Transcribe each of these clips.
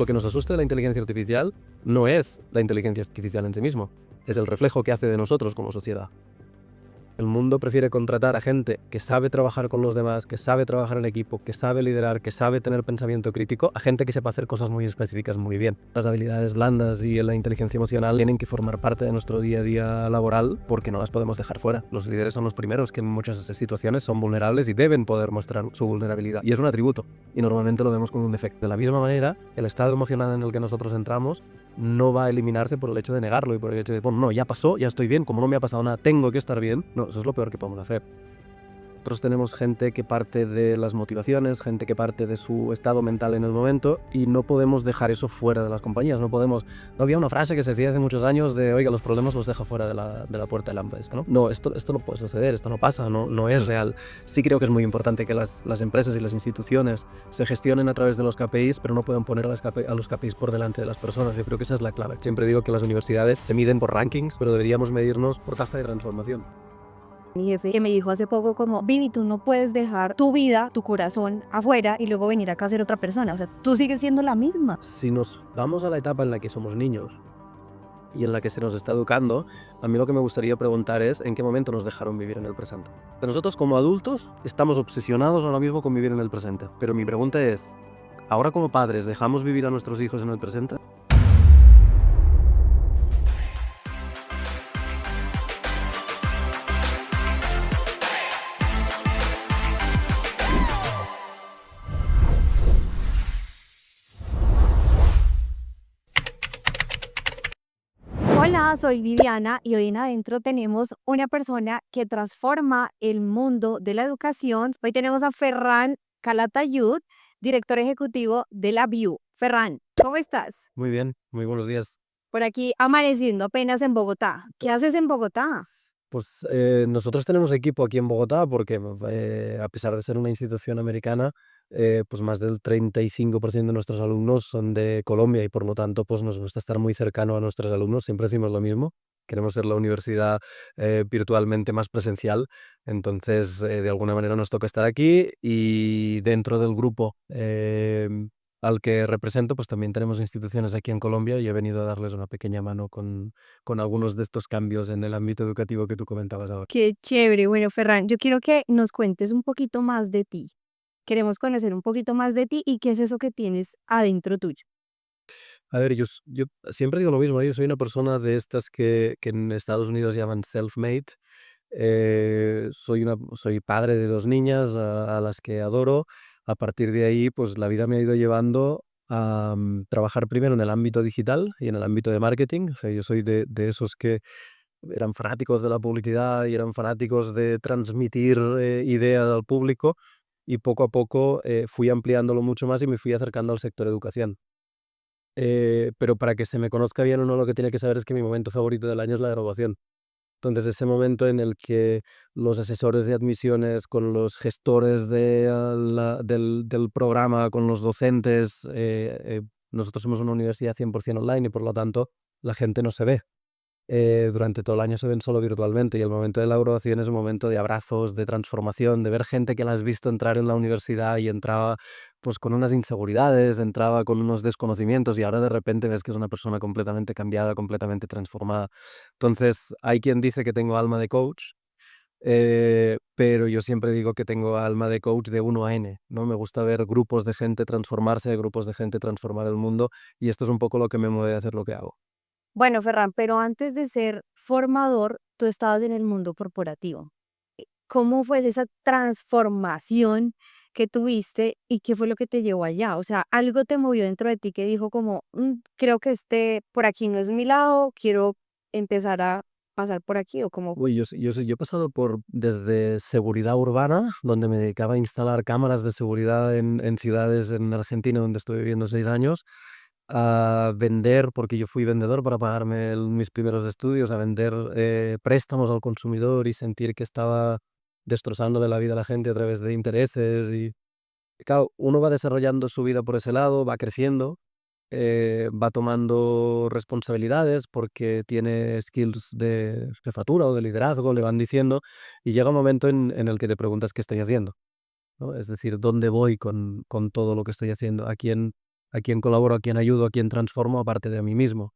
Lo que nos asusta de la inteligencia artificial no es la inteligencia artificial en sí mismo, es el reflejo que hace de nosotros como sociedad. El mundo prefiere contratar a gente que sabe trabajar con los demás, que sabe trabajar en equipo, que sabe liderar, que sabe tener pensamiento crítico, a gente que sepa hacer cosas muy específicas muy bien. Las habilidades blandas y la inteligencia emocional tienen que formar parte de nuestro día a día laboral porque no las podemos dejar fuera. Los líderes son los primeros que en muchas situaciones son vulnerables y deben poder mostrar su vulnerabilidad. Y es un atributo, y normalmente lo vemos como un defecto. De la misma manera, el estado emocional en el que nosotros entramos no va a eliminarse por el hecho de negarlo y por el hecho de, bueno, no, ya pasó, ya estoy bien, como no me ha pasado nada, tengo que estar bien. No, eso es lo peor que podemos hacer. Nosotros tenemos gente que parte de las motivaciones, gente que parte de su estado mental en el momento y no podemos dejar eso fuera de las compañías. No había una frase que se decía hace muchos años de, oiga, los problemas los deja fuera de la puerta de la empresa, ¿no? No, esto no puede suceder, esto no pasa, no es real. Sí creo que es muy importante que las empresas y las instituciones se gestionen a través de los KPIs, pero no pueden poner a los KPIs por delante de las personas. Yo creo que esa es la clave. Siempre digo que las universidades se miden por rankings, pero deberíamos medirnos por tasa de transformación. Mi jefe que me dijo hace poco como, Vivi, tú no puedes dejar tu vida, tu corazón afuera y luego venir acá a ser otra persona. O sea, tú sigues siendo la misma. Si nos vamos a la etapa en la que somos niños y en la que se nos está educando, a mí lo que me gustaría preguntar es en qué momento nos dejaron vivir en el presente. Nosotros como adultos estamos obsesionados ahora mismo con vivir en el presente, pero mi pregunta es, ¿ahora como padres dejamos vivir a nuestros hijos en el presente? Hola, soy Viviana y hoy en Adentro tenemos una persona que transforma el mundo de la educación. Hoy tenemos a Ferran Calatayud, director ejecutivo de la VIU. Ferran, ¿cómo estás? Muy bien, muy buenos días. Por aquí amaneciendo apenas en Bogotá. ¿Qué haces en Bogotá? Pues nosotros tenemos equipo aquí en Bogotá porque a pesar de ser una institución americana, pues más del 35% de nuestros alumnos son de Colombia y por lo tanto pues nos gusta estar muy cercano a nuestros alumnos. Siempre decimos lo mismo, queremos ser la universidad virtualmente más presencial, entonces de alguna manera nos toca estar aquí y dentro del grupo al que represento pues también tenemos instituciones aquí en Colombia y he venido a darles una pequeña mano con algunos de estos cambios en el ámbito educativo que tú comentabas ahora. Qué chévere. Bueno, Ferran, yo quiero que nos cuentes un poquito más de ti. Queremos conocer un poquito más de ti y qué es eso que tienes adentro tuyo. A ver, yo siempre digo lo mismo, ¿eh? Yo soy una persona de estas que en Estados Unidos llaman self-made. Soy padre de 2 niñas a las que adoro. A partir de ahí, pues la vida me ha ido llevando a trabajar primero en el ámbito digital y en el ámbito de marketing. O sea, yo soy de esos que eran fanáticos de la publicidad y eran fanáticos de transmitir ideas al público y poco a poco fui ampliándolo mucho más y me fui acercando al sector educación. Pero para que se me conozca bien uno lo que tiene que saber es que mi momento favorito del año es la graduación. Entonces, ese momento en el que los asesores de admisiones con los gestores del programa, con los docentes, nosotros somos una universidad 100% online y por lo tanto la gente no se ve. Durante todo el año se ven solo virtualmente y el momento de la graduación es un momento de abrazos, de transformación, de ver gente que la has visto entrar en la universidad y entraba pues con unas inseguridades, entraba con unos desconocimientos y ahora de repente ves que es una persona completamente cambiada, completamente transformada. Entonces, hay quien dice que tengo alma de coach, pero yo siempre digo que tengo alma de coach de 1 a N, ¿no? Me gusta ver grupos de gente transformarse, grupos de gente transformar el mundo y esto es un poco lo que me mueve a hacer lo que hago. Bueno, Ferran, pero antes de ser formador, tú estabas en el mundo corporativo. ¿Cómo fue esa transformación que tuviste y qué fue lo que te llevó allá? O sea, algo te movió dentro de ti que dijo como, creo que por aquí no es mi lado, quiero empezar a pasar por aquí o como, Uy, yo he pasado por desde seguridad urbana, donde me dedicaba a instalar cámaras de seguridad en ciudades en Argentina, donde estuve viviendo 6 años, a vender, porque yo fui vendedor para pagarme mis primeros estudios, a vender préstamos al consumidor y sentir que estaba destrozándole la vida a la gente a través de intereses. Y claro, uno va desarrollando su vida por ese lado, va creciendo, va tomando responsabilidades porque tiene skills de jefatura o de liderazgo, le van diciendo, y llega un momento en el que te preguntas qué estoy haciendo, ¿no? Es decir, ¿dónde voy con todo lo que estoy haciendo? a quién colaboro, a quién ayudo, a quién transformo, aparte de a mí mismo.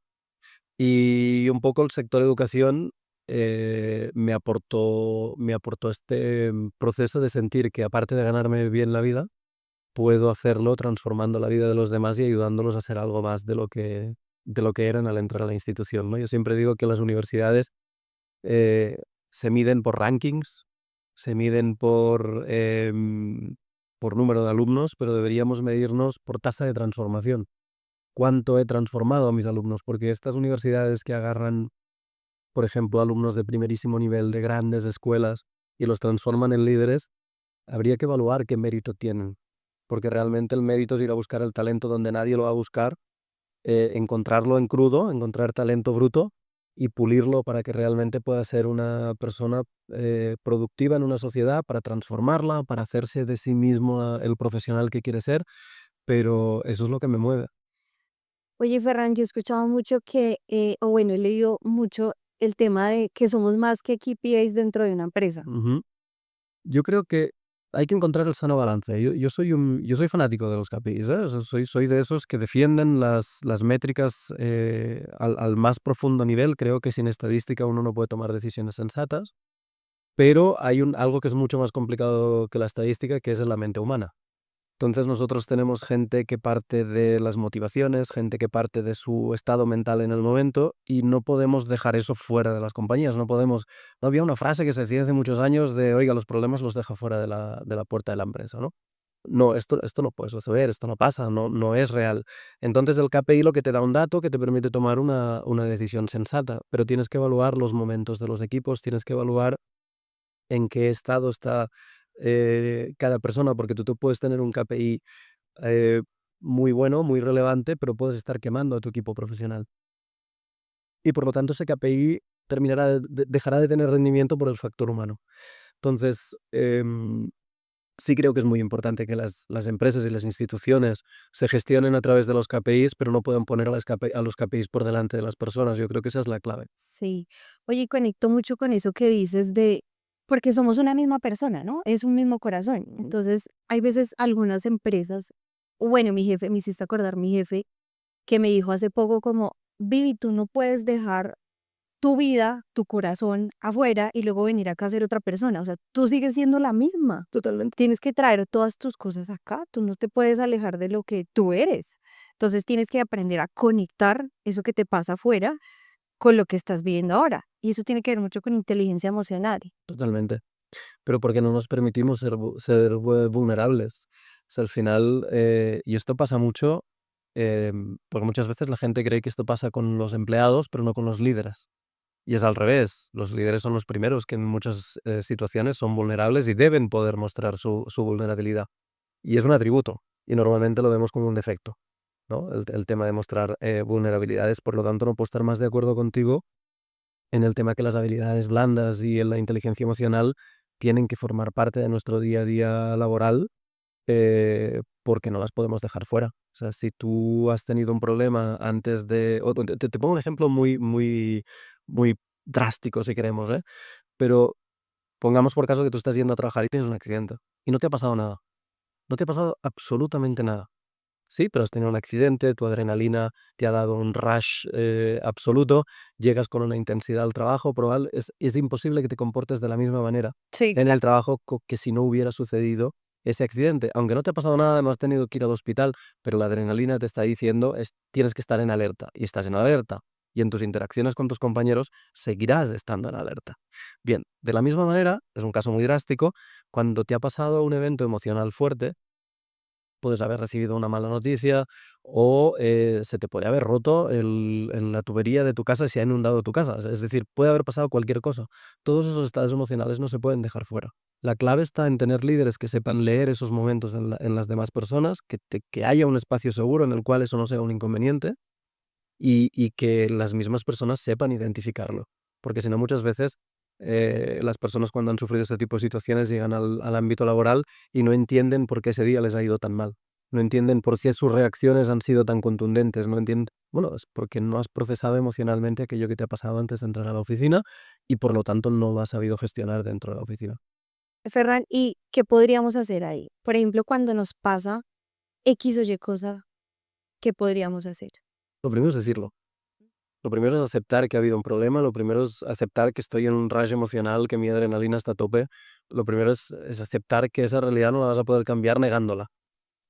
Y un poco el sector educación me aportó este proceso de sentir que aparte de ganarme bien la vida, puedo hacerlo transformando la vida de los demás y ayudándolos a ser algo más de lo que eran al entrar a la institución, ¿no? Yo siempre digo que las universidades eh, se miden por rankings, se miden por número de alumnos, pero deberíamos medirnos por tasa de transformación. ¿Cuánto he transformado a mis alumnos? Porque estas universidades que agarran, por ejemplo, alumnos de primerísimo nivel de grandes escuelas y los transforman en líderes, habría que evaluar qué mérito tienen, porque realmente el mérito es ir a buscar el talento donde nadie lo va a buscar, encontrarlo en crudo, encontrar talento bruto y pulirlo para que realmente pueda ser una persona productiva en una sociedad, para transformarla, para hacerse de sí mismo el profesional que quiere ser, pero eso es lo que me mueve. Oye, Ferran, yo he escuchado mucho que, o bueno, he leído mucho el tema de que somos más que KPIs dentro de una empresa. Ujú. Yo creo que hay que encontrar el sano balance. Yo soy fanático de los KPIs, ¿eh? O sea, soy de esos que defienden las métricas al más profundo nivel. Creo que sin estadística uno no puede tomar decisiones sensatas, pero hay algo que es mucho más complicado que la estadística, que es la mente humana. Entonces nosotros tenemos gente que parte de las motivaciones, gente que parte de su estado mental en el momento y no podemos dejar eso fuera de las compañías. No había una frase que se decía hace muchos años de, oiga, los problemas los deja fuera de la puerta de la empresa, ¿no? No, esto no puede suceder, esto no pasa, no es real. Entonces el KPI lo que te da un dato que te permite tomar una decisión sensata, pero tienes que evaluar los momentos de los equipos, tienes que evaluar en qué estado está cada persona, porque tú puedes tener un KPI eh, muy bueno, muy relevante, pero puedes estar quemando a tu equipo profesional. Y por lo tanto ese KPI dejará de tener rendimiento por el factor humano. Entonces, sí creo que es muy importante que las empresas y las instituciones se gestionen a través de los KPIs, pero no pueden poner a los KPIs por delante de las personas. Yo creo que esa es la clave. Sí. Oye, y conecto mucho con eso que dices de, porque somos una misma persona, ¿no? Es un mismo corazón. Entonces, hay veces algunas empresas, bueno, mi jefe, me hiciste acordar mi jefe, que me dijo hace poco como, Vivi, tú no puedes dejar tu vida, tu corazón afuera y luego venir acá a ser otra persona. O sea, tú sigues siendo la misma. Totalmente. Tienes que traer todas tus cosas acá. Tú no te puedes alejar de lo que tú eres. Entonces tienes que aprender a conectar eso que te pasa afuera con lo que estás viviendo ahora. Y eso tiene que ver mucho con inteligencia emocional. Totalmente. Pero porque no nos permitimos ser vulnerables. O sea, al final, y esto pasa mucho, porque muchas veces la gente cree que esto pasa con los empleados, pero no con los líderes. Y es al revés. Los líderes son los primeros que en muchas situaciones son vulnerables y deben poder mostrar su vulnerabilidad. Y es un atributo, y normalmente lo vemos como un defecto, ¿no? El tema de mostrar vulnerabilidades. Por lo tanto, no puedo estar más de acuerdo contigo en el tema que las habilidades blandas y en la inteligencia emocional tienen que formar parte de nuestro día a día laboral, porque no las podemos dejar fuera. O sea, si tú has tenido un problema antes de... te pongo un ejemplo muy, muy, muy drástico, si queremos, ¿eh? Pero pongamos por caso que tú estás yendo a trabajar y tienes un accidente y no te ha pasado nada. No te ha pasado absolutamente nada. Sí, pero has tenido un accidente, tu adrenalina te ha dado un rush absoluto, llegas con una intensidad al trabajo, es imposible que te comportes de la misma manera Sí. en el trabajo que si no hubiera sucedido ese accidente. Aunque no te ha pasado nada, no has tenido que ir al hospital, pero la adrenalina te está diciendo tienes que estar en alerta y estás en alerta. Y en tus interacciones con tus compañeros seguirás estando en alerta. Bien, de la misma manera, es un caso muy drástico, cuando te ha pasado un evento emocional fuerte, puedes haber recibido una mala noticia o se te puede haber roto la tubería de tu casa, si ha inundado tu casa. Es decir, puede haber pasado cualquier cosa. Todos esos estados emocionales no se pueden dejar fuera. La clave está en tener líderes que sepan leer esos momentos en las demás personas, que haya un espacio seguro en el cual eso no sea un inconveniente y que las mismas personas sepan identificarlo. Porque si no, muchas veces las personas cuando han sufrido este tipo de situaciones llegan al ámbito laboral y no entienden por qué ese día les ha ido tan mal. No entienden por qué sus reacciones han sido tan contundentes. No entienden, bueno, es porque no has procesado emocionalmente aquello que te ha pasado antes de entrar a la oficina y por lo tanto no lo has sabido gestionar dentro de la oficina. Ferran, ¿y qué podríamos hacer ahí? Por ejemplo, cuando nos pasa X o Y cosa, ¿qué podríamos hacer? Lo primero es decirlo. Lo primero es aceptar que ha habido un problema, lo primero es aceptar que estoy en un rush emocional, que mi adrenalina está a tope. Lo primero es aceptar que esa realidad no la vas a poder cambiar negándola,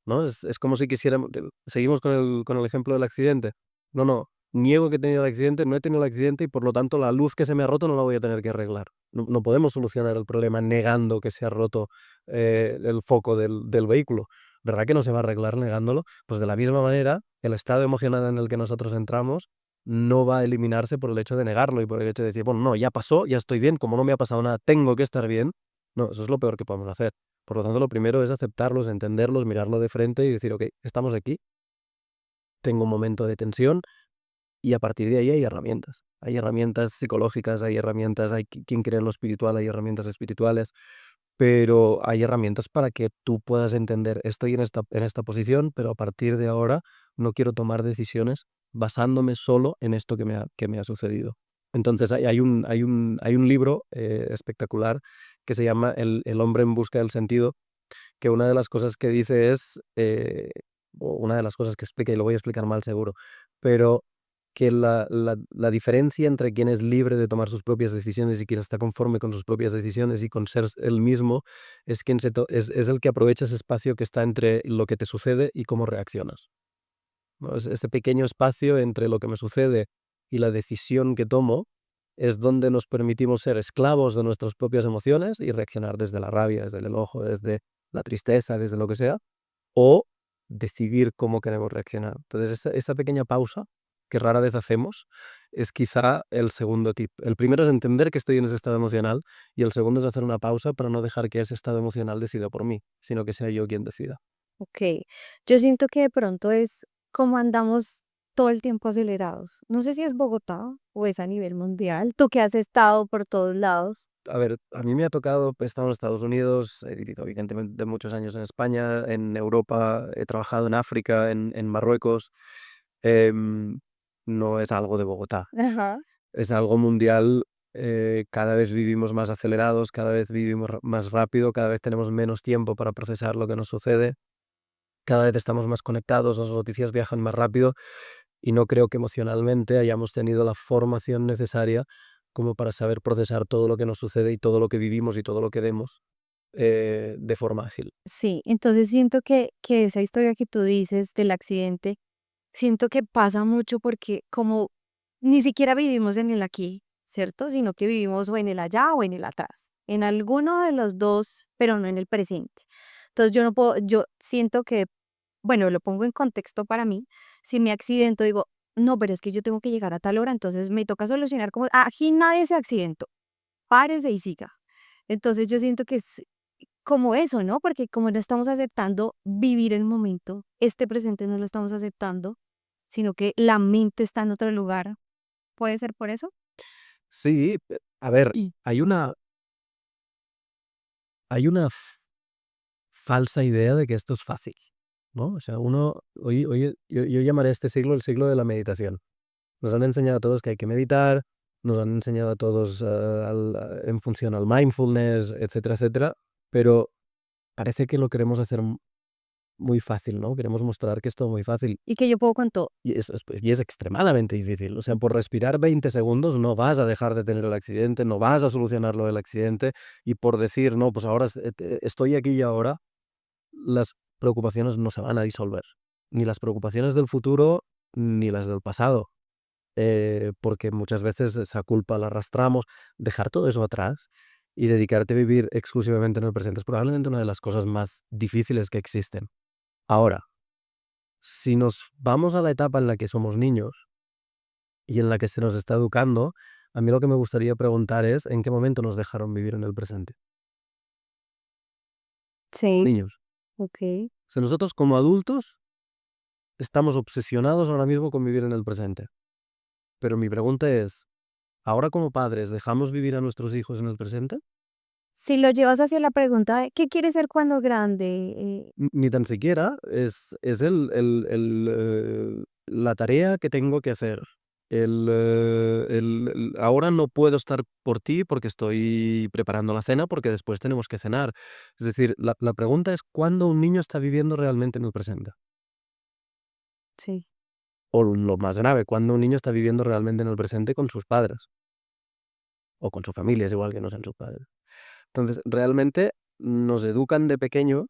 ¿no? Es como si quisiéramos seguimos con el ejemplo del accidente. No, no, niego que he tenido el accidente, no he tenido el accidente y por lo tanto la luz que se me ha roto no la voy a tener que arreglar. No podemos solucionar el problema negando que se ha roto, el foco del vehículo. ¿Verdad que no se va a arreglar negándolo? Pues de la misma manera, el estado emocional en el que nosotros entramos no va a eliminarse por el hecho de negarlo y por el hecho de decir: "Bueno, no, ya pasó, ya estoy bien, como no me ha pasado nada, tengo que estar bien". No, eso es lo peor que podemos hacer. Por lo tanto, lo primero es aceptarlos, entenderlos, mirarlo de frente y decir: "Okey, estamos aquí, tengo un momento de tensión", y a partir de ahí hay herramientas. Hay herramientas psicológicas, hay herramientas, hay quien cree en lo espiritual, hay herramientas espirituales, pero hay herramientas para que tú puedas entender: estoy en esta posición, pero a partir de ahora no quiero tomar decisiones basándome solo en esto que me ha sucedido. Entonces hay un libro, espectacular, que se llama El hombre en busca del sentido, que una de las cosas que dice es, o una de las cosas que explica, y lo voy a explicar mal seguro, pero que la diferencia entre quien es libre de tomar sus propias decisiones y quien está conforme con sus propias decisiones y con ser él mismo, es quien es el que aprovecha ese espacio que está entre lo que te sucede y cómo reaccionas, ¿no? Ese pequeño espacio entre lo que me sucede y la decisión que tomo es donde nos permitimos ser esclavos de nuestras propias emociones y reaccionar desde la rabia, desde el enojo, desde la tristeza, desde lo que sea, o decidir cómo queremos reaccionar. Entonces, esa pequeña pausa, que rara vez hacemos, es quizá el segundo tip. El primero es entender que estoy en ese estado emocional y el segundo es hacer una pausa para no dejar que ese estado emocional decida por mí, sino que sea yo quien decida. Ok, yo siento que de pronto es como andamos todo el tiempo acelerados. No sé si es Bogotá o es a nivel mundial. Tú que has estado por todos lados. A ver, a mí me ha tocado, he estado en Estados Unidos, he vivido evidentemente muchos años en España, en Europa, he trabajado en África, en Marruecos. em, no es algo de Bogotá, Ajá. es algo mundial. Cada vez vivimos más acelerados, cada vez vivimos más rápido, cada vez tenemos menos tiempo para procesar lo que nos sucede, cada vez estamos más conectados, las noticias viajan más rápido y no creo que emocionalmente hayamos tenido la formación necesaria como para saber procesar todo lo que nos sucede y todo lo que vivimos y todo lo que vemos, de forma ágil. Sí, entonces siento que esa historia que tú dices del accidente, siento que pasa mucho porque como ni siquiera vivimos en el aquí, ¿cierto? Sino que vivimos o en el allá o en el atrás, en alguno de los dos, pero no en el presente. Entonces yo no puedo, yo siento que, bueno, lo pongo en contexto para mí, si me accidento digo, no, pero es que yo tengo que llegar a tal hora, entonces me toca solucionar como, aquí nadie se accidentó, párese y siga. Entonces yo siento que es como eso, ¿no? Porque como no estamos aceptando vivir el momento, este presente no lo estamos aceptando, sino que la mente está en otro lugar. ¿Puede ser por eso? Sí, a ver, hay una falsa idea de que esto es fácil, ¿no? O sea, yo llamaré a este siglo el siglo de la meditación. Nos han enseñado a todos que hay que meditar, nos han enseñado a todos, en función al mindfulness, etcétera, etcétera, pero parece que lo queremos hacer muy fácil, ¿no? Queremos mostrar que es todo muy fácil Y que yo puedo con todo. y es extremadamente difícil. O sea, por respirar 20 segundos no vas a dejar de tener el accidente, no vas a solucionar lo del accidente y por decir: "No, pues ahora estoy aquí y ahora", las preocupaciones no se van a disolver, ni las preocupaciones del futuro ni las del pasado. Porque muchas veces esa culpa la arrastramos. Dejar todo eso atrás y dedicarte a vivir exclusivamente en el presente es probablemente una de las cosas más difíciles que existen. Ahora, si nos vamos a la etapa en la que somos niños y en la que se nos está educando, a mí lo que me gustaría preguntar es, ¿en qué momento nos dejaron vivir en el presente? Sí. Niños. Ok. O sea, nosotros como adultos estamos obsesionados ahora mismo con vivir en el presente. Pero mi pregunta es, ¿ahora como padres dejamos vivir a nuestros hijos en el presente? Si lo llevas hacia la pregunta de ¿qué quieres ser cuando grande? Ni tan siquiera es la tarea que tengo que hacer. Ahora no puedo estar por ti porque estoy preparando la cena, porque después tenemos que cenar. Es decir, la pregunta es, ¿cuándo un niño está viviendo realmente en el presente? Sí. O lo más grave, cuando un niño está viviendo realmente en el presente con sus padres o con su familia, es igual que no sean sus padres. Entonces, realmente nos educan de pequeños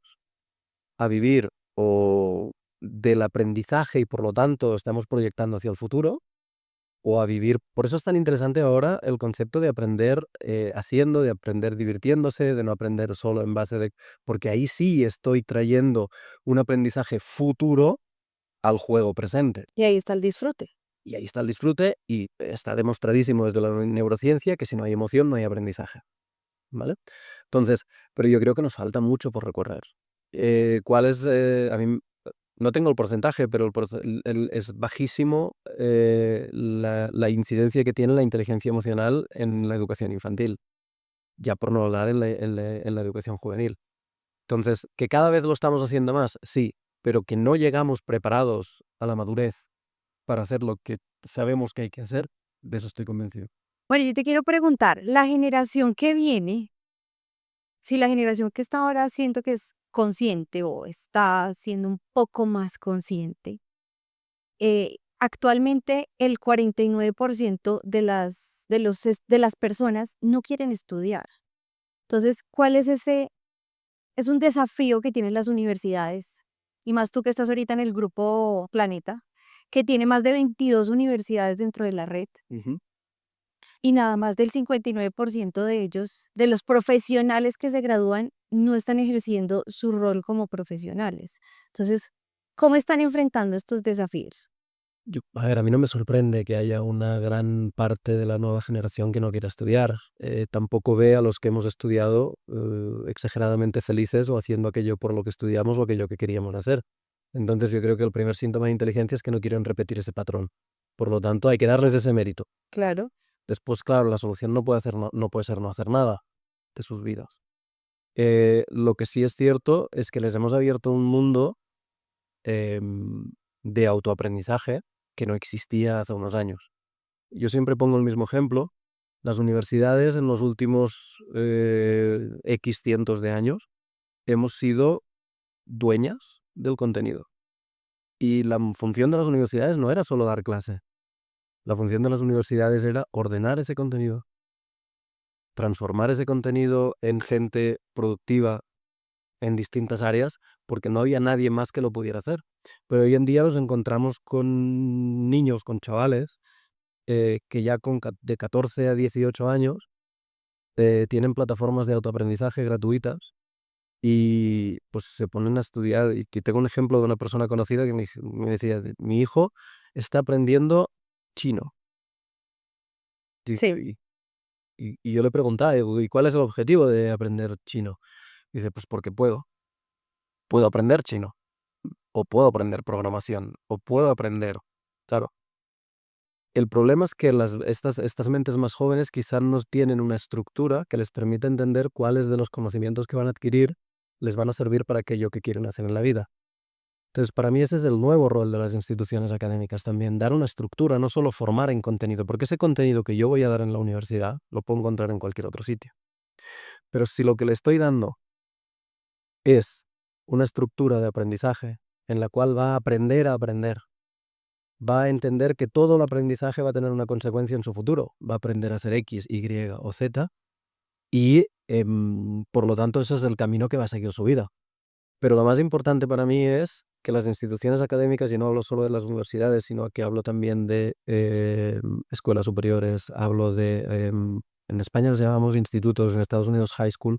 a vivir o del aprendizaje y por lo tanto estamos proyectando hacia el futuro o a vivir. Por eso es tan interesante ahora el concepto de aprender haciendo, de aprender divirtiéndose, de no aprender solo en base de... Porque ahí sí estoy trayendo un aprendizaje futuro al juego presente. Y ahí está el disfrute. Y ahí está el disfrute y está demostradísimo desde la neurociencia que si no hay emoción no hay aprendizaje, ¿vale? Entonces, pero yo creo que nos falta mucho por recorrer. ¿Cuál es? A mí no tengo el porcentaje, pero es bajísimo la incidencia que tiene la inteligencia emocional en la educación infantil, ya por no hablar en la educación juvenil. Entonces, ¿que cada vez lo estamos haciendo más? Sí, pero que no llegamos preparados a la madurez para hacer lo que sabemos que hay que hacer, de eso estoy convencido. Bueno, yo te quiero preguntar, la generación que viene, si la generación que está ahora siento que es consciente o está siendo un poco más consciente, actualmente el 49% de las personas no quieren estudiar. Entonces, ¿cuál es ese? Es un desafío que tienen las universidades, y más tú que estás ahorita en el grupo Planeta, que tiene más de 22 universidades dentro de la red, Ujú. y nada más del 59% de ellos, de los profesionales que se gradúan, no están ejerciendo su rol como profesionales. Entonces, ¿cómo están enfrentando estos desafíos? A ver, a mí no me sorprende que haya una gran parte de la nueva generación que no quiera estudiar. Tampoco ve a los que hemos estudiado exageradamente felices o haciendo aquello por lo que estudiamos o aquello que queríamos hacer. Entonces yo creo que el primer síntoma de inteligencia es que no quieren repetir ese patrón. Por lo tanto, hay que darles ese mérito. Claro. Después, claro, la solución no puede ser no hacer nada de sus vidas. Lo que sí es cierto es que les hemos abierto un mundo em, de autoaprendizaje que no existía hace unos años. Yo siempre pongo el mismo ejemplo. Las universidades en los últimos X cientos de años hemos sido dueñas del contenido. Y la función de las universidades no era solo dar clase. La función de las universidades era ordenar ese contenido, transformar ese contenido en gente productiva en distintas áreas, porque no había nadie más que lo pudiera hacer. Pero hoy en día nos encontramos con niños, con chavales, que ya de 14 a 18 años tienen plataformas de autoaprendizaje gratuitas y pues se ponen a estudiar. Y tengo un ejemplo de una persona conocida que me decía, mi hijo está aprendiendo chino. Sí. Y yo le preguntaba, digo, ¿y cuál es el objetivo de aprender chino? Dice, pues porque puedo aprender chino, o puedo aprender programación, o puedo aprender. Claro, el problema es que estas mentes más jóvenes quizás no tienen una estructura que les permita entender cuáles de los conocimientos que van a adquirir les van a servir para aquello que quieren hacer en la vida. Entonces, para mí ese es el nuevo rol de las instituciones académicas también, dar una estructura, no solo formar en contenido, porque ese contenido que yo voy a dar en la universidad lo puedo encontrar en cualquier otro sitio. Pero si lo que le estoy dando es una estructura de aprendizaje en la cual va a aprender, va a entender que todo el aprendizaje va a tener una consecuencia en su futuro, va a aprender a hacer X, Y o Z y por lo tanto ese es el camino que va a seguir su vida. Pero lo más importante para mí es que las instituciones académicas, y no hablo solo de las universidades, sino que hablo también de escuelas superiores, hablo de, en España los llamamos institutos, en Estados Unidos high school,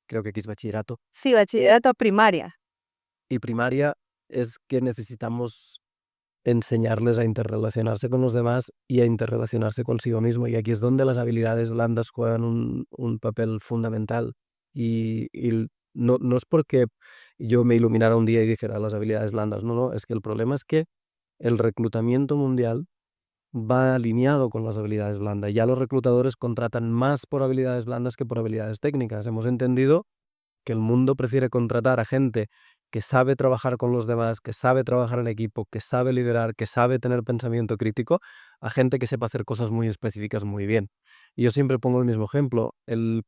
creo que aquí es bachillerato, Sí, bachillerato primaria. y primaria es que necesitamos enseñarles a interrelacionarse con los demás y a interrelacionarse consigo mismo. Y aquí es donde las habilidades blandas juegan un papel fundamental. Y no es porque yo me iluminara un día y dijera las habilidades blandas, no, no, es que el problema es que el reclutamiento mundial va alineado con las habilidades blandas. Ya los reclutadores contratan más por habilidades blandas que por habilidades técnicas. Hemos entendido que el mundo prefiere contratar a gente que sabe trabajar con los demás, que sabe trabajar en equipo, que sabe liderar, que sabe tener pensamiento crítico, a gente que sepa hacer cosas muy específicas muy bien. Y yo siempre pongo el mismo ejemplo, el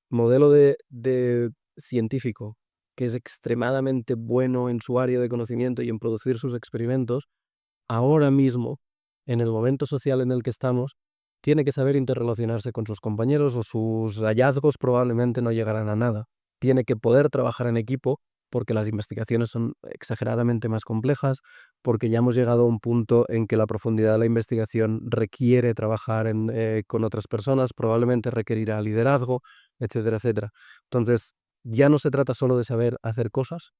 modelo de científico que es extremadamente bueno en su área de conocimiento y en producir sus experimentos, ahora mismo, en el momento social en el que estamos, tiene que saber interrelacionarse con sus compañeros o sus hallazgos probablemente no llegarán a nada. Tiene que poder trabajar en equipo porque las investigaciones son exageradamente más complejas, porque ya hemos llegado a un punto en que la profundidad de la investigación requiere trabajar con otras personas, probablemente requerirá liderazgo, etcétera, etcétera. Entonces, ya no se trata solo de saber hacer cosas,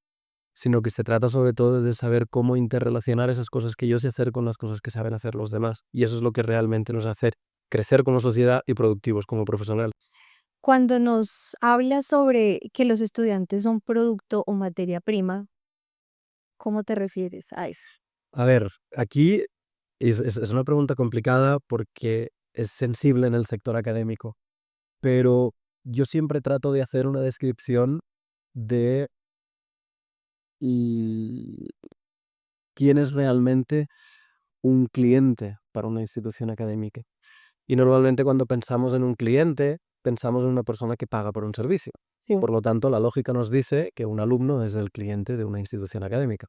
sino que se trata sobre todo de saber cómo interrelacionar esas cosas que yo sé hacer con las cosas que saben hacer los demás. Y eso es lo que realmente nos hace crecer como sociedad y productivos como profesional. Cuando nos hablas sobre que los estudiantes son producto o materia prima, ¿cómo te refieres a eso? A ver, aquí es una pregunta complicada porque es sensible en el sector académico, pero yo siempre trato de hacer una descripción de mm, quién es realmente un cliente para una institución académica. Y normalmente cuando pensamos en un cliente, pensamos en una persona que paga por un servicio. Sí. Por lo tanto, la lógica nos dice que un alumno es el cliente de una institución académica.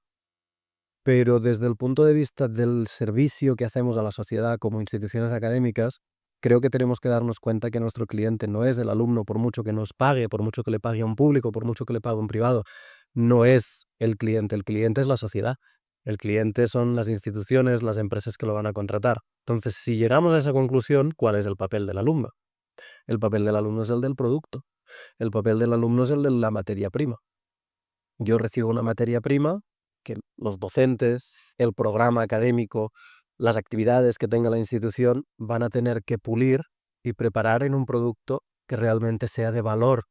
Pero desde el punto de vista del servicio que hacemos a la sociedad como instituciones académicas, creo que tenemos que darnos cuenta que nuestro cliente no es el alumno, por mucho que nos pague, por mucho que le pague a un público, por mucho que le pague a un privado. No es el cliente es la sociedad. El cliente son las instituciones, las empresas que lo van a contratar. Entonces, si llegamos a esa conclusión, ¿cuál es el papel del alumno? El papel del alumno es el del producto. El papel del alumno es el de la materia prima. Yo recibo una materia prima que los docentes, el programa académico, las actividades que tenga la institución van a tener que pulir y preparar en un producto que realmente sea de valor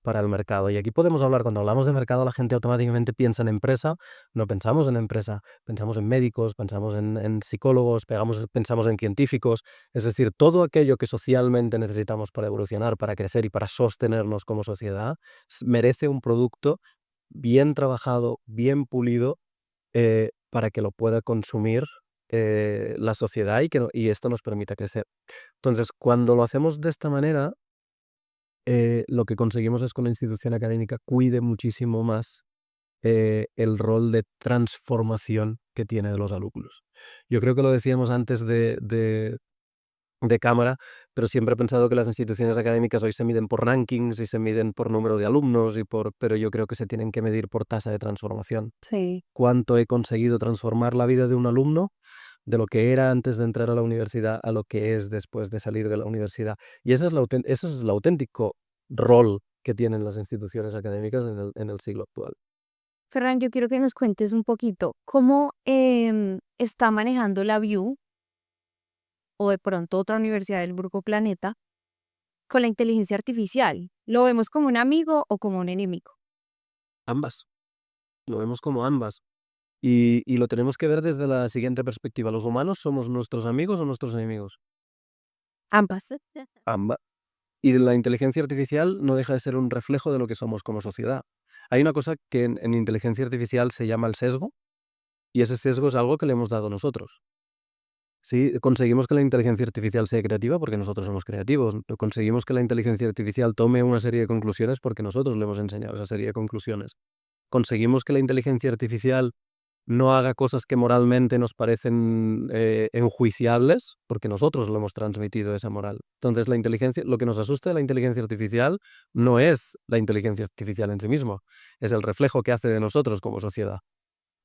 para el mercado. Y aquí podemos hablar, cuando hablamos de mercado, la gente automáticamente piensa en empresa, no pensamos en empresa, pensamos en médicos, pensamos en psicólogos, pensamos en científicos, es decir, todo aquello que socialmente necesitamos para evolucionar, para crecer y para sostenernos como sociedad, merece un producto bien trabajado, bien pulido, para que lo pueda consumir la sociedad y esto nos permita crecer. Entonces, cuando lo hacemos de esta manera, lo que conseguimos es que una institución académica cuide muchísimo más el rol de transformación que tiene de los alumnos. Yo creo que lo decíamos antes de cámara, pero siempre he pensado que las instituciones académicas hoy se miden por rankings y se miden por número de alumnos, pero yo creo que se tienen que medir por tasa de transformación. Sí. ¿Cuánto he conseguido transformar la vida de un alumno de lo que era antes de entrar a la universidad a lo que es después de salir de la universidad? Y ese es el auténtico rol que tienen las instituciones académicas en el siglo actual. Ferran, yo quiero que nos cuentes un poquito cómo está manejando la VIU o de pronto otra universidad del Grupo Planeta con la inteligencia artificial. ¿Lo vemos como un amigo o como un enemigo? Ambas, lo vemos como ambas. Y lo tenemos que ver desde la siguiente perspectiva. ¿Los humanos somos nuestros amigos o nuestros enemigos? Ambas. Ambas. Y la inteligencia artificial no deja de ser un reflejo de lo que somos como sociedad. Hay una cosa que en inteligencia artificial se llama el sesgo, y ese sesgo es algo que le hemos dado nosotros. Sí, conseguimos que la inteligencia artificial sea creativa porque nosotros somos creativos. Conseguimos que la inteligencia artificial tome una serie de conclusiones porque nosotros le hemos enseñado esa serie de conclusiones. Conseguimos que la inteligencia artificial no haga cosas que moralmente nos parecen enjuiciables porque nosotros le hemos transmitido esa moral. Entonces, lo que nos asusta de la inteligencia artificial no es la inteligencia artificial en sí mismo, es el reflejo que hace de nosotros como sociedad.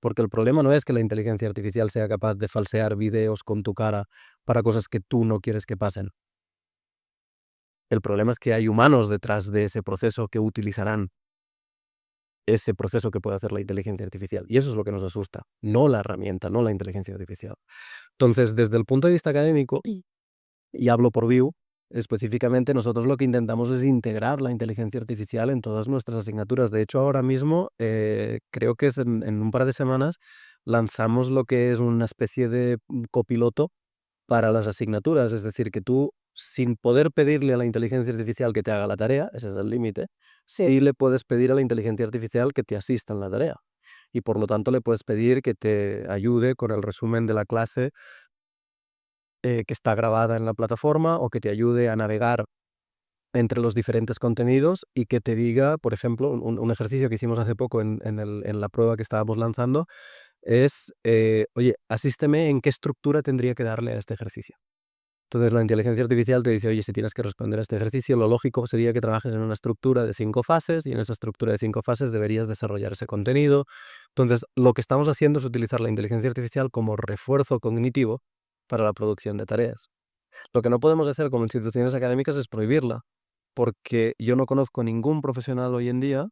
Porque el problema no es que la inteligencia artificial sea capaz de falsear videos con tu cara para cosas que tú no quieres que pasen. El problema es que hay humanos detrás de ese proceso que utilizarán ese proceso que puede hacer la inteligencia artificial. Y eso es lo que nos asusta, no la herramienta, no la inteligencia artificial. Entonces, desde el punto de vista académico, y hablo por Vue, específicamente nosotros lo que intentamos es integrar la inteligencia artificial en todas nuestras asignaturas. De hecho, ahora mismo, creo que es en un par de semanas, lanzamos lo que es una especie de copiloto para las asignaturas. Es decir, que tú, sin poder pedirle a la inteligencia artificial que te haga la tarea, ese es el límite, sí le puedes pedir a la inteligencia artificial que te asista en la tarea. Y por lo tanto le puedes pedir que te ayude con el resumen de la clase que está grabada en la plataforma o que te ayude a navegar entre los diferentes contenidos y que te diga, por ejemplo, un ejercicio que hicimos hace poco en la prueba que estábamos lanzando es, oye, asísteme en qué estructura tendría que darle a este ejercicio. Entonces la inteligencia artificial te dice, oye, si tienes que responder a este ejercicio, lo lógico sería que trabajes en una estructura de 5 fases y en esa estructura de 5 fases deberías desarrollar ese contenido. Entonces, lo que estamos haciendo es utilizar la inteligencia artificial como refuerzo cognitivo para la producción de tareas. Lo que no podemos hacer como instituciones académicas es prohibirla, porque yo no conozco ningún profesional hoy en día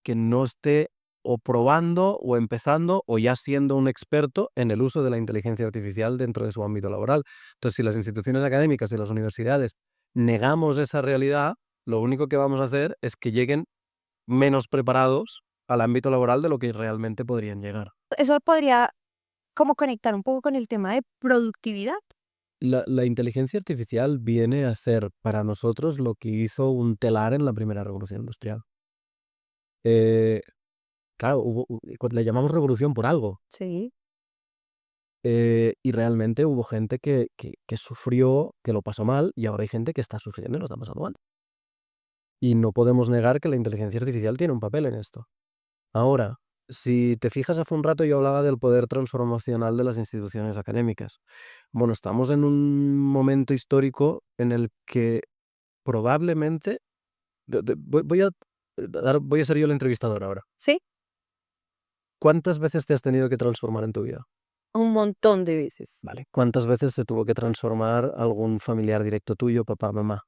que no esté o probando o empezando o ya siendo un experto en el uso de la inteligencia artificial dentro de su ámbito laboral. Entonces, si las instituciones académicas y las universidades negamos esa realidad, lo único que vamos a hacer es que lleguen menos preparados al ámbito laboral de lo que realmente podrían llegar. Eso podría como conectar un poco con el tema de productividad. La inteligencia artificial viene a hacer para nosotros lo que hizo un telar en la primera revolución industrial. Eh, claro, le llamamos revolución por algo. Sí. Y realmente hubo gente que sufrió, que lo pasó mal, y ahora hay gente que está sufriendo y lo está pasando mal. Y no podemos negar que la inteligencia artificial tiene un papel en esto. Ahora, si te fijas, hace un rato yo hablaba del poder transformacional de las instituciones académicas. Bueno, estamos en un momento histórico en el que probablemente... voy a ser yo el entrevistador ahora. Sí, ¿Cuántas veces te has tenido que transformar en tu vida? un montón de veces. Vale. ¿Cuántas veces se tuvo que transformar algún familiar directo tuyo, papá, mamá?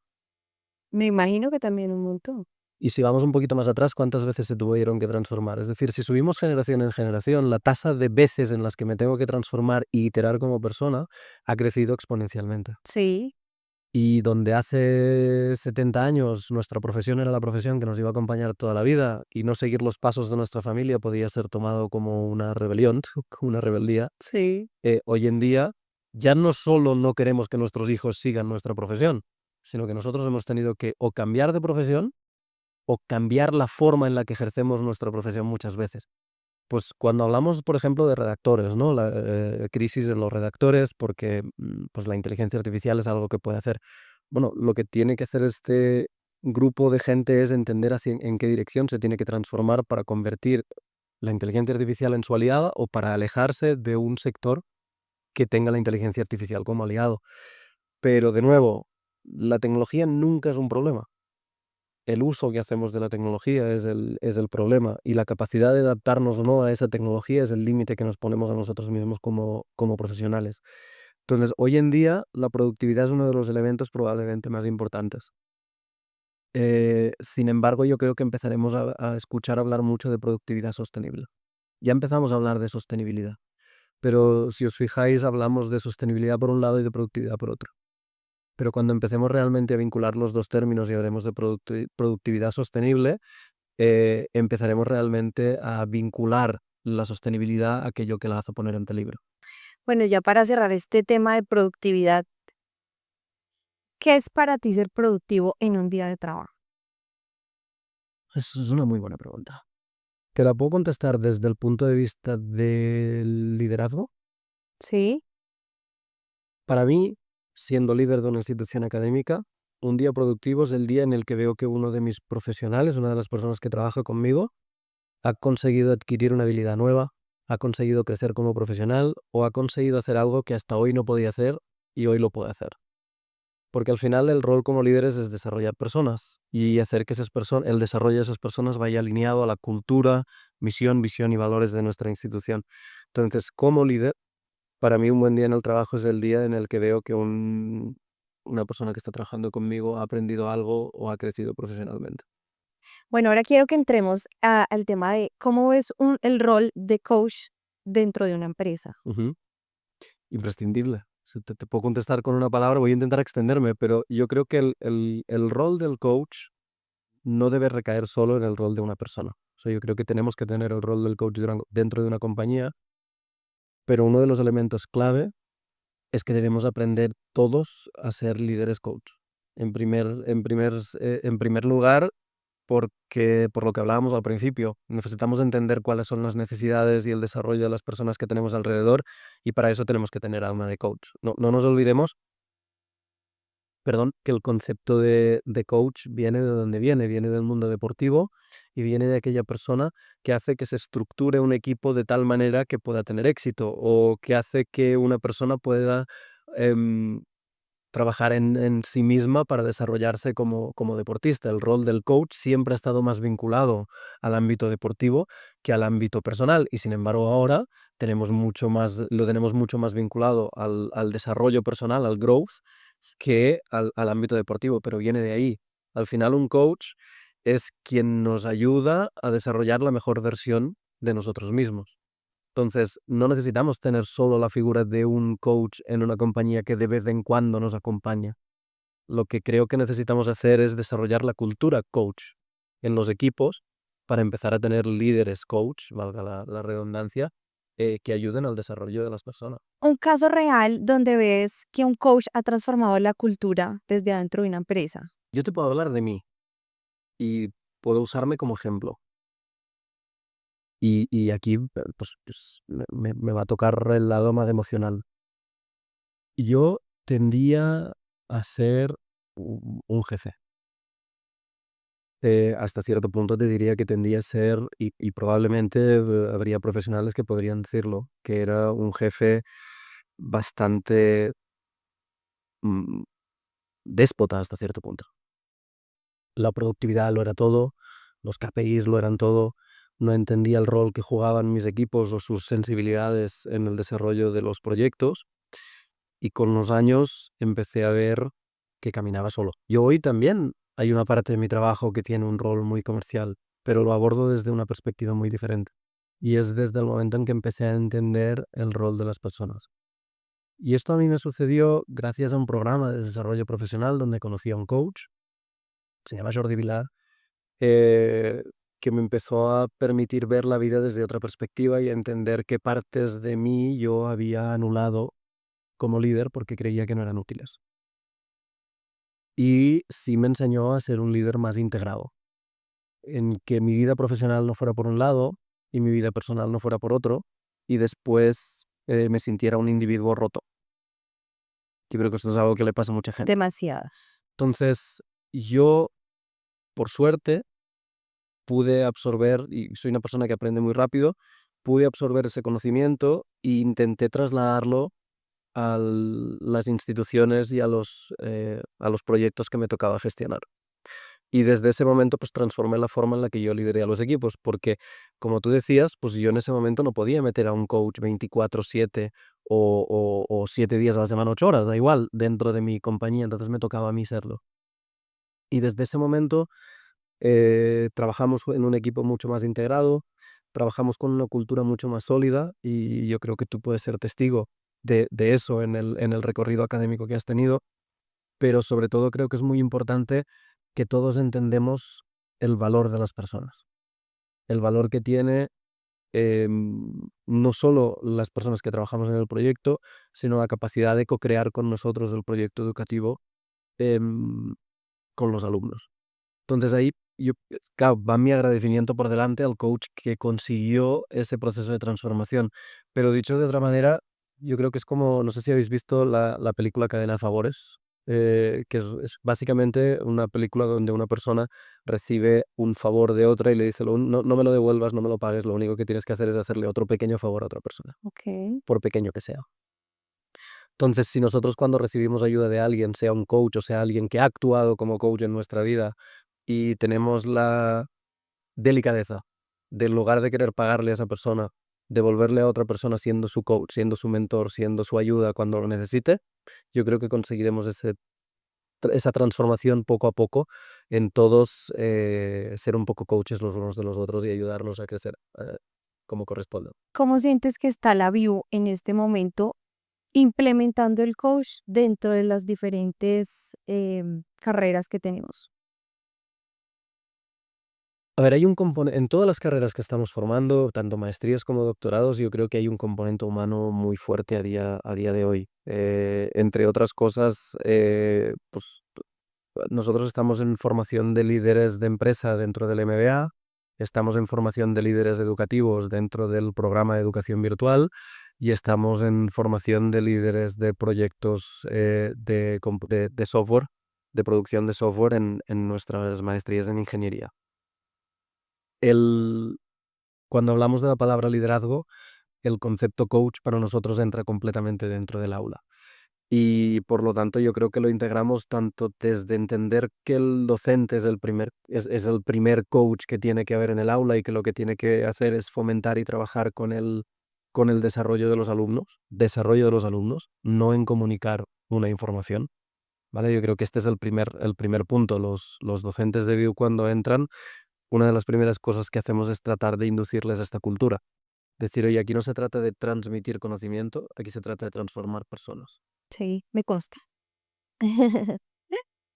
Me imagino que también un montón. Y si vamos un poquito más atrás, ¿cuántas veces se tuvieron que transformar? Es decir, si subimos generación en generación, la tasa de veces en las que me tengo que transformar y iterar como persona ha crecido exponencialmente. Sí, Y donde hace 70 años nuestra profesión era la profesión que nos iba a acompañar toda la vida y no seguir los pasos de nuestra familia podía ser tomado como una rebelión, una rebeldía, sí. hoy en día ya no solo no queremos que nuestros hijos sigan nuestra profesión, sino que nosotros hemos tenido que o cambiar de profesión o cambiar la forma en la que ejercemos nuestra profesión muchas veces. Pues cuando hablamos, por ejemplo, de redactores, ¿no? La crisis de los redactores, porque pues la inteligencia artificial es algo que puede hacer. Bueno, lo que tiene que hacer este grupo de gente es entender en qué dirección se tiene que transformar para convertir la inteligencia artificial en su aliada o para alejarse de un sector que tenga la inteligencia artificial como aliado. Pero de nuevo, la tecnología nunca es un problema. El uso que hacemos de la tecnología es el problema y la capacidad de adaptarnos o no a esa tecnología es el límite que nos ponemos a nosotros mismos como profesionales. Entonces, hoy en día la productividad es uno de los elementos probablemente más importantes. Sin embargo, yo creo que empezaremos a escuchar hablar mucho de productividad sostenible. Ya empezamos a hablar de sostenibilidad, pero si os fijáis, hablamos de sostenibilidad por un lado y de productividad por otro. Pero cuando empecemos realmente a vincular los dos términos y hablemos de productividad sostenible, empezaremos realmente a vincular la sostenibilidad a aquello que la hace poner en peligro. Bueno, ya para cerrar este tema de productividad, ¿qué es para ti ser productivo en un día de trabajo? Eso es una muy buena pregunta. Te la puedo contestar desde el punto de vista del liderazgo. Sí, Para mí, siendo líder de una institución académica, un día productivo es el día en el que veo que uno de mis profesionales, una de las personas que trabaja conmigo, ha conseguido adquirir una habilidad nueva, ha conseguido crecer como profesional o ha conseguido hacer algo que hasta hoy no podía hacer y hoy lo puede hacer. Porque al final el rol como líderes es desarrollar personas y hacer que el desarrollo de esas personas vaya alineado a la cultura, misión, visión y valores de nuestra institución. Entonces, como líder, para mí un buen día en el trabajo es el día en el que veo que una persona que está trabajando conmigo ha aprendido algo o ha crecido profesionalmente. bueno, ahora quiero que entremos al tema de cómo es el rol de coach dentro de una empresa. Ujú. Imprescindible. Si te puedo contestar con una palabra, voy a intentar extenderme, pero yo creo que el rol del coach no debe recaer solo en el rol de una persona. O sea, yo creo que tenemos que tener el rol del coach dentro de una compañía, pero uno de los elementos clave es que debemos aprender todos a ser líderes coach. En primer lugar, porque por lo que hablábamos al principio, necesitamos entender cuáles son las necesidades y el desarrollo de las personas que tenemos alrededor y para eso tenemos que tener alma de coach. No nos olvidemos perdón, que el concepto de coach viene de donde viene del mundo deportivo y viene de aquella persona que hace que se estructure un equipo de tal manera que pueda tener éxito o que hace que una persona pueda em, trabajar en sí misma para desarrollarse como deportista. El rol del coach siempre ha estado más vinculado al ámbito deportivo que al ámbito personal y sin embargo ahora lo tenemos mucho más vinculado al desarrollo personal, al growth, que al ámbito deportivo, pero viene de ahí. Al final un coach es quien nos ayuda a desarrollar la mejor versión de nosotros mismos. Entonces, no necesitamos tener solo la figura de un coach en una compañía que de vez en cuando nos acompaña. Lo que creo que necesitamos hacer es desarrollar la cultura coach en los equipos para empezar a tener líderes coach, valga la redundancia, que ayuden al desarrollo de las personas. Un caso real donde ves que un coach ha transformado la cultura desde adentro de una empresa. Yo te puedo hablar de mí y puedo usarme como ejemplo. Y aquí pues, me va a tocar el lado más emocional. Yo tendía a ser un jefe. Hasta cierto punto te diría que tendía a ser, y probablemente habría profesionales que podrían decirlo, que era un jefe bastante mm, déspota hasta cierto punto. La productividad lo era todo, los KPIs lo eran todo, no entendía el rol que jugaban mis equipos o sus sensibilidades en el desarrollo de los proyectos y con los años empecé a ver que caminaba solo. Yo hoy también hay una parte de mi trabajo que tiene un rol muy comercial, pero lo abordo desde una perspectiva muy diferente. Y es desde el momento en que empecé a entender el rol de las personas. Y esto a mí me sucedió gracias a un programa de desarrollo profesional donde conocí a un coach, se llama Jordi Vilá, eh, que me empezó a permitir ver la vida desde otra perspectiva y a entender qué partes de mí yo había anulado como líder porque creía que no eran útiles. Y sí me enseñó a ser un líder más integrado, en que mi vida profesional no fuera por un lado y mi vida personal no fuera por otro, y después me sintiera un individuo roto. Yo creo que esto es algo que le pasa a mucha gente. Demasiado. Entonces, yo, por suerte, pude absorber, y soy una persona que aprende muy rápido, pude absorber ese conocimiento e intenté trasladarlo a las instituciones y a los proyectos que me tocaba gestionar. Y desde ese momento, pues transformé la forma en la que yo lideré a los equipos, porque como tú decías, pues yo en ese momento no podía meter a un coach 24/7 o 7 días a la semana, 8 horas, da igual, dentro de mi compañía, entonces me tocaba a mí serlo. Y desde ese momento trabajamos en un equipo mucho más integrado, trabajamos con una cultura mucho más sólida y yo creo que tú puedes ser testigo de eso en el recorrido académico que has tenido, pero sobre todo creo que es muy importante que todos entendemos el valor de las personas, el valor que tiene no solo las personas que trabajamos en el proyecto, sino la capacidad de co-crear con nosotros el proyecto educativo em, con los alumnos. Entonces ahí claro, va mi agradecimiento por delante al coach que consiguió ese proceso de transformación. Pero dicho de otra manera, yo creo que es como, no sé si habéis visto la película Cadena de Favores, que es básicamente una película donde una persona recibe un favor de otra y le dice, no, no me lo devuelvas, no me lo pagues, lo único que tienes que hacer es hacerle otro pequeño favor a otra persona, Ok. por pequeño que sea. Entonces, si nosotros cuando recibimos ayuda de alguien, sea un coach o sea alguien que ha actuado como coach en nuestra vida, y tenemos la delicadeza de, en lugar de querer pagarle a esa persona, devolverle a otra persona siendo su coach, siendo su mentor, siendo su ayuda cuando lo necesite, yo creo que conseguiremos esa transformación poco a poco en todos ser un poco coaches los unos de los otros y ayudarnos a crecer como corresponde. ¿Cómo sientes que está la View en este momento implementando el coach dentro de las diferentes carreras que tenemos? A ver, hay un componente, en todas las carreras que estamos formando, tanto maestrías como doctorados, yo creo que hay un componente humano muy fuerte a día de hoy. Entre otras cosas, pues nosotros estamos en formación de líderes de empresa dentro del MBA, estamos en formación de líderes educativos dentro del programa de educación virtual y estamos en formación de líderes de proyectos de software, de producción de software en nuestras maestrías en ingeniería. El, Cuando hablamos de la palabra liderazgo, el concepto coach para nosotros entra completamente dentro del aula. Y por lo tanto yo creo que lo integramos tanto desde entender que el docente es el primer coach que tiene que haber en el aula y que lo que tiene que hacer es fomentar y trabajar con el desarrollo de los alumnos, no en comunicar una información. ¿Vale? Yo creo que este es el primer punto. Los docentes de BIU cuando entran, una de las primeras cosas que hacemos es tratar de inducirles a esta cultura. Decir, oye, aquí no se trata de transmitir conocimiento, aquí se trata de transformar personas. Sí, me consta.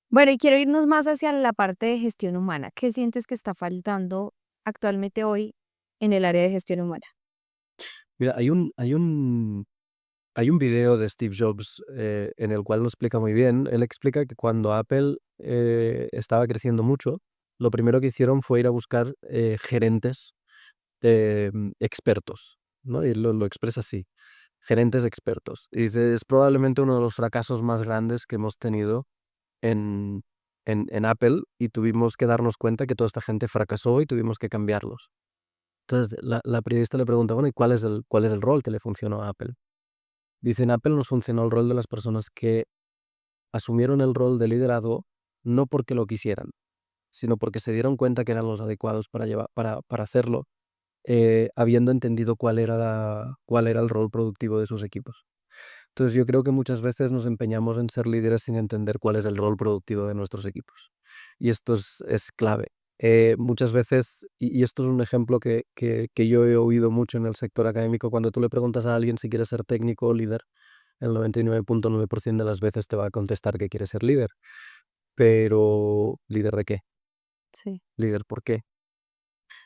Bueno, y quiero irnos más hacia la parte de gestión humana. ¿Qué sientes que está faltando actualmente hoy en el área de gestión humana? Mira, hay un video de Steve Jobs en el cual lo explica muy bien. Él explica que cuando Apple estaba creciendo mucho, lo primero que hicieron fue ir a buscar gerentes expertos, ¿no? Y lo expresa así, gerentes expertos. Y dice, es probablemente uno de los fracasos más grandes que hemos tenido en, en Apple y tuvimos que darnos cuenta que toda esta gente fracasó y tuvimos que cambiarlos. Entonces la periodista le pregunta, bueno, ¿y cuál es el rol que le funcionó a Apple? Dice, en Apple nos funcionó el rol de las personas que asumieron el rol de liderazgo no porque lo quisieran, sino porque se dieron cuenta que eran los adecuados para hacerlo, habiendo entendido cuál era el rol productivo de sus equipos. Entonces yo creo que muchas veces nos empeñamos en ser líderes sin entender cuál es el rol productivo de nuestros equipos. Y esto es clave. Muchas veces, y esto es un ejemplo que yo he oído mucho en el sector académico, cuando tú le preguntas a alguien si quiere ser técnico o líder, el 99.9% de las veces te va a contestar que quiere ser líder. Pero, ¿líder de qué? Sí. ¿Líder por qué?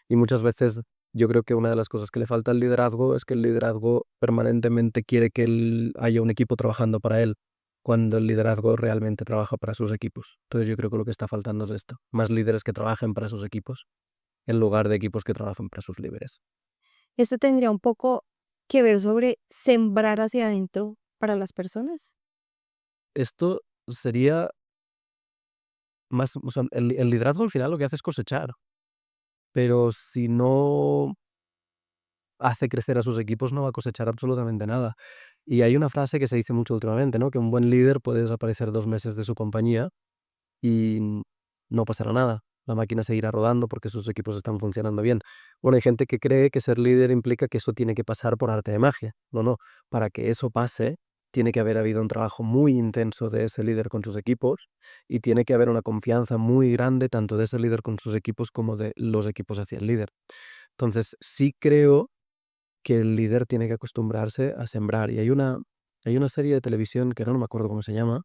Y muchas veces yo creo que una de las cosas que le falta al liderazgo es que el liderazgo permanentemente quiere que haya un equipo trabajando para él, cuando el liderazgo realmente trabaja para sus equipos. Entonces yo creo que lo que está faltando es esto, más líderes que trabajen para sus equipos, en lugar de equipos que trabajen para sus líderes. Esto tendría un poco que ver sobre sembrar hacia adentro para las personas. Esto sería más, o sea, el liderazgo al final lo que hace es cosechar, pero si no hace crecer a sus equipos no va a cosechar absolutamente nada. Y hay una frase que se dice mucho últimamente, ¿no? Que un buen líder puede desaparecer 2 meses de su compañía y no pasará nada. La máquina seguirá rodando porque sus equipos están funcionando bien. Bueno, hay gente que cree que ser líder implica que eso tiene que pasar por arte de magia. No, no. Para que eso pase, tiene que haber habido un trabajo muy intenso de ese líder con sus equipos y tiene que haber una confianza muy grande tanto de ese líder con sus equipos como de los equipos hacia el líder. Entonces, sí creo que el líder tiene que acostumbrarse a sembrar. Y hay una serie de televisión que ahora no me acuerdo cómo se llama,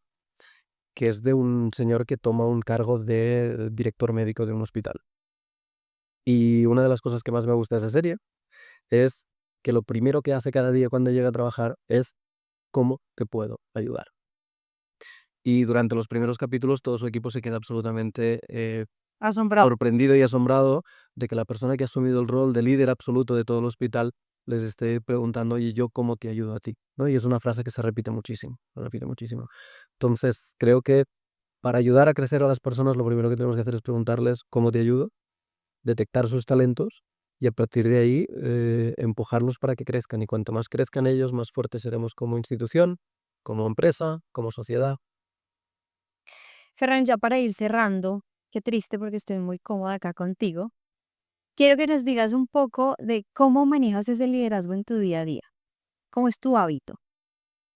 que es de un señor que toma un cargo de director médico de un hospital. Y una de las cosas que más me gusta de esa serie es que lo primero que hace cada día cuando llega a trabajar es cómo te puedo ayudar. Y durante los primeros capítulos todo su equipo se queda absolutamente Asombrado. sorprendido y asombrado de que la persona que ha asumido el rol de líder absoluto de todo el hospital les esté preguntando, oye, ¿yo cómo te ayudo a ti? ¿No? Y es una frase que se repite muchísimo, se repite muchísimo. Entonces, creo que para ayudar a crecer a las personas, lo primero que tenemos que hacer es preguntarles cómo te ayudo, detectar sus talentos y a partir de ahí empujarlos para que crezcan. Y cuanto más crezcan ellos, más fuertes seremos como institución, como empresa, como sociedad. Ferran, ya para ir cerrando, qué triste porque estoy muy cómoda acá contigo. Quiero que nos digas un poco de cómo manejas ese liderazgo en tu día a día. ¿Cómo es tu hábito?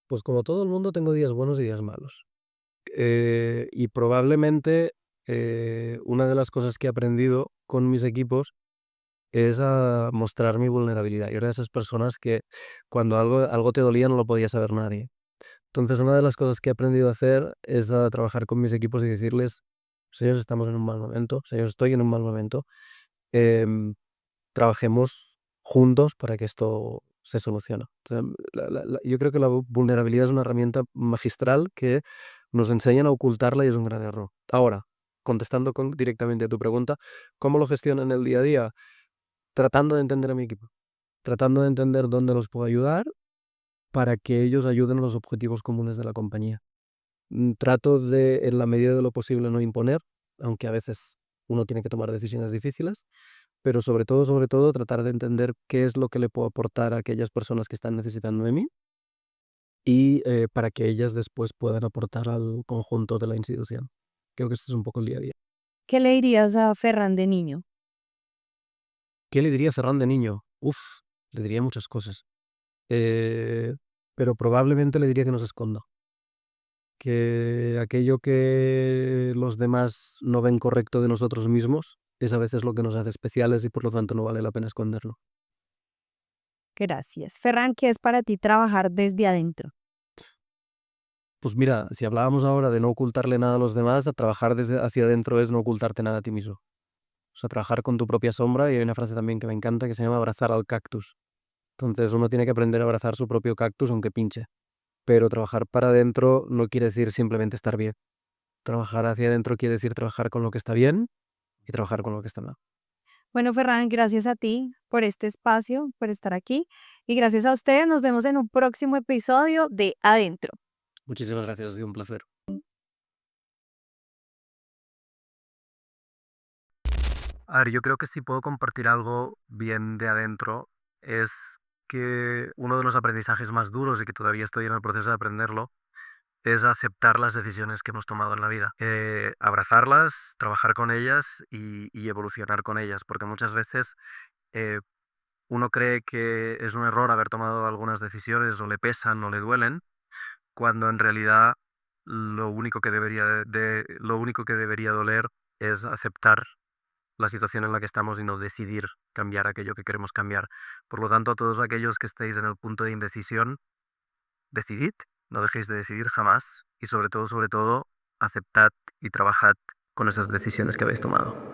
Pues como todo el mundo, tengo días buenos y días malos. Y probablemente una de las cosas que he aprendido con mis equipos es a mostrar mi vulnerabilidad. Yo era de esas personas que cuando algo te dolía no lo podía saber nadie. Entonces, una de las cosas que he aprendido a hacer es a trabajar con mis equipos y decirles, señores, estamos en un mal momento, señores, estoy en un mal momento, em, trabajemos juntos para que esto se solucione. O sea, yo creo que la vulnerabilidad es una herramienta magistral que nos enseñan a ocultarla y es un gran error. Ahora, contestando directamente a tu pregunta, ¿cómo lo gestiono en el día a día? Tratando de entender a mi equipo, tratando de entender dónde los puedo ayudar para que ellos ayuden a los objetivos comunes de la compañía. Trato de, en la medida de lo posible, no imponer, aunque a veces uno tiene que tomar decisiones difíciles, pero sobre todo, tratar de entender qué es lo que le puedo aportar a aquellas personas que están necesitando de mí y para que ellas después puedan aportar al conjunto de la institución. Creo que este es un poco el día a día. ¿Qué le dirías a Ferran de niño? ¿Qué le diría a Ferran de niño? Uf, le diría muchas cosas. Eh, pero probablemente le diría que no se esconda. Que aquello que los demás no ven correcto de nosotros mismos es a veces lo que nos hace especiales y por lo tanto no vale la pena esconderlo. Gracias. Ferran, ¿qué es para ti trabajar desde adentro? Pues mira, si hablábamos ahora de no ocultarle nada a los demás, a trabajar desde hacia adentro es no ocultarte nada a ti mismo. O sea, trabajar con tu propia sombra, y hay una frase también que me encanta que se llama abrazar al cactus. Entonces uno tiene que aprender a abrazar su propio cactus aunque pinche. Pero trabajar para adentro no quiere decir simplemente estar bien. Trabajar hacia adentro quiere decir trabajar con lo que está bien y trabajar con lo que está mal. Bueno, Ferran, gracias a ti por este espacio, por estar aquí. Y gracias a ustedes, nos vemos en un próximo episodio de Adentro. Muchísimas gracias, ha sido un placer. A ver, yo creo que si puedo compartir algo bien de adentro es que uno de los aprendizajes más duros y que todavía estoy en el proceso de aprenderlo es aceptar las decisiones que hemos tomado en la vida. Abrazarlas, trabajar con ellas y evolucionar con ellas, porque muchas veces eh, uno cree que es un error haber tomado algunas decisiones o le pesan o le duelen, cuando en realidad lo único que debería doler es aceptar la situación en la que estamos y no decidir cambiar aquello que queremos cambiar. Por lo tanto, a todos aquellos que estéis en el punto de indecisión, decidid, no dejéis de decidir jamás y sobre todo, aceptad y trabajad con esas decisiones que habéis tomado.